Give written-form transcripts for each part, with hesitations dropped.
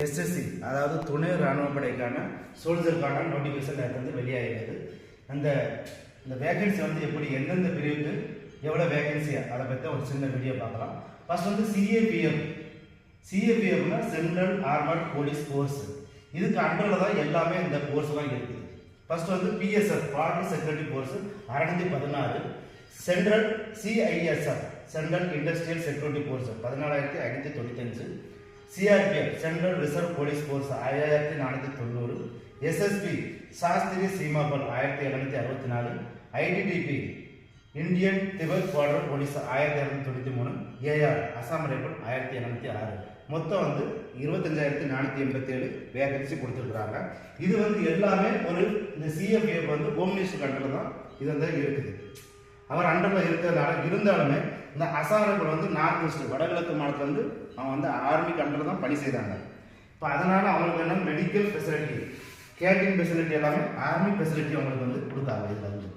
SSC அதாவது துணை ராணுவப்படைக்கான சோல்ஜருக்கான notification நேற்று வெளியாகிறது. இந்த வேகன்சி எப்படி எந்தெந்த பிரிவுக்கு எவ்வளோ வேகன்சி அதை பற்றி ஒரு சின்ன வீடியோ பார்க்கலாம். First CAPF. சிஏபிஎஃப்னா சென்ட்ரல் ஆர்மட் போலீஸ் ஃபோர்ஸ். இதுக்கு அண்டரில் தான் எல்லாமே இந்த கோர்ஸ்லாம் இருக்குது. First BSF border security force 616, central CISF central industrial security force 14595, CRPF central reserve police force 5490, SSB Sashastra Seemabal 1764, ITBP Indian Tibet border police 1293, AR Assam rifle 1706. மொத்தம் 25487 வேகன்சி கொடுத்துருக்குறாங்க. இது எல்லாமே இந்த சிஎஃப்எஃப் ஹோம் மினிஸ்டர் அண்டரில் தான் இது இருக்குது. அவர் அண்டரில் இருக்கிறதுனால இருந்தாலுமே இந்த அசாம் ரைபிள் நார்த் ஈஸ்ட் வடகிழக்கு மாநிலத்தில் அவன் ஆர்மிக்கு அண்டரில் தான் பணி செய்கிறாங்க. இப்போ அதனால் அவங்களுக்கு என்ன மெடிக்கல் ஃபெசிலிட்டி, கேட்டரிங் ஃபெசிலிட்டி எல்லாமே ஆர்மி ஃபெசிலிட்டி அவங்களுக்கு கொடுத்தாங்க. இதில்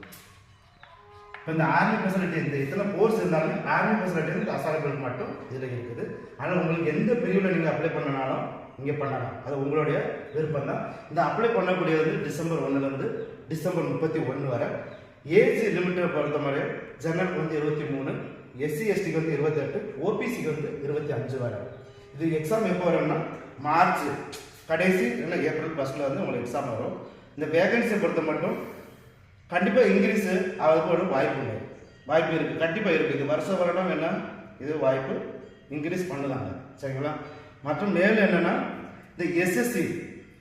இப்போ இந்த ஆர்மி ஃபெசிலிட்டி இத்தனை கோர்ஸ் இருந்தாலும் ஆர்மி ஃபெசிலிட்டி அசாம் ரைபிளுக்கு மட்டும் இதில் இருக்குது. அதனால் உங்களுக்கு எந்த பிரிவில் நீங்கள் அப்ளை பண்ணனாலும் இங்கே பண்ணலாம். அது உங்களுடைய விருப்பம் தான். இந்த அப்ளை பண்ணக்கூடியது டிசம்பர் 1லேருந்து டிசம்பர் 31 வரை. ஏஜ் லிமிட்டை பொறுத்த மாதிரி ஜெனரலுக்கு 23, எஸ்சி எஸ்டிக்கு 28, ஓபிசிக்கு 25 வரை. இது எக்ஸாம் எப்போ வரும்னா மார்ச் கடைசி இல்லை ஏப்ரல் ஃபர்ஸ்ட்ல உங்களுக்கு எக்ஸாம் வரும். இந்த வேகன்சியை பொறுத்த மட்டும் கண்டிப்பாக இன்க்ரீஸ் ஆகிறதுக்கு ஒரு வாய்ப்பு இருக்குது. கண்டிப்பாக இருக்குது. இது வருஷ வருடம் இது வாய்ப்பு இன்க்ரீஸ் பண்ணுவாங்க. சரிங்களா? மற்றும் மேலும் என்னென்னா இந்த எஸ்எஸ்சி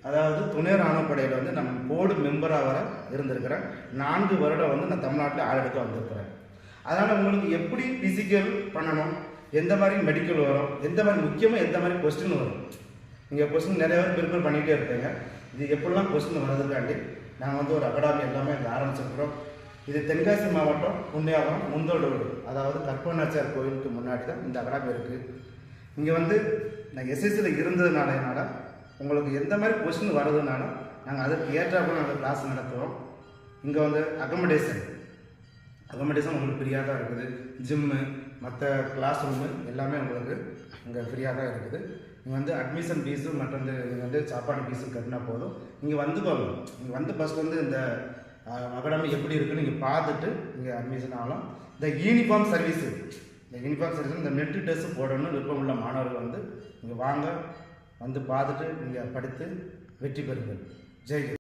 அதாவது துணை ராணுவப்படையில் நம்ம போர்டு மெம்பராக வர இருந்திருக்கிறேன். 4 வருடம் நான் தமிழ்நாட்டில் ஆளெடுக்க வந்திருக்கிறேன். அதனால் உங்களுக்கு எப்படி ஃபிசிக்கல் பண்ணணும், எந்த மாதிரி மெடிக்கல் வரும், எந்த மாதிரி முக்கியமாக எந்த மாதிரி கொஸ்டின் வரும். நீங்கள் கொஸ்டின் நிறைய பேர் ப்ரிப்பேர் பண்ணிகிட்டே இருப்பீங்க. இது எப்படிலாம் கொஸ்டின் வர்றதுக்காண்டி நாங்கள் ஒரு அகாடமி எல்லாமே ஆரம்பிச்சிருக்கிறோம். இது தென்காசி மாவட்டம் புண்ணியாபுரம் முந்தோடு, அதாவது கற்பனாச்சார் கோயிலுக்கு முன்னாடி தான் இந்த அகாடமி இருக்குது. இங்கே நான் எஸ்எஸ்சியில் இருந்ததுனால உங்களுக்கு எந்த மாதிரி கொஸ்டின் வருதுனால நாங்கள் அதற்கு ஏற்றாப்புல நாங்கள் கிளாஸ் நடத்துவோம். இங்கே அகமடேஷன் உங்களுக்கு ஃப்ரீயாக தான் இருக்குது. ஜிம்மு மற்ற கிளாஸ் ரூமு எல்லாமே உங்களுக்கு இங்கே ஃப்ரீயாக தான் இருக்குது. நீங்கள் அட்மிஷன் ஃபீஸு மற்றும் நீங்கள் சாப்பாடு ஃபீஸும் கட்டினா போதும். இங்கே வந்துக்கோங்க. நீங்கள் ஃபஸ்ட் இந்த அகாடமி எப்படி இருக்குன்னு நீங்கள் பார்த்துட்டு இங்கே அட்மிஷன் ஆகலாம். இந்த யூனிஃபார்ம் சர்வீஸ் இந்த நெட்டு டெஸ்ட் போடணும்னு விருப்பம் உள்ள மாணவர்கள் இங்கே வாங்க, பார்த்துட்டு நீங்கள் படித்து வெற்றி பெறுங்கள். ஜெய்.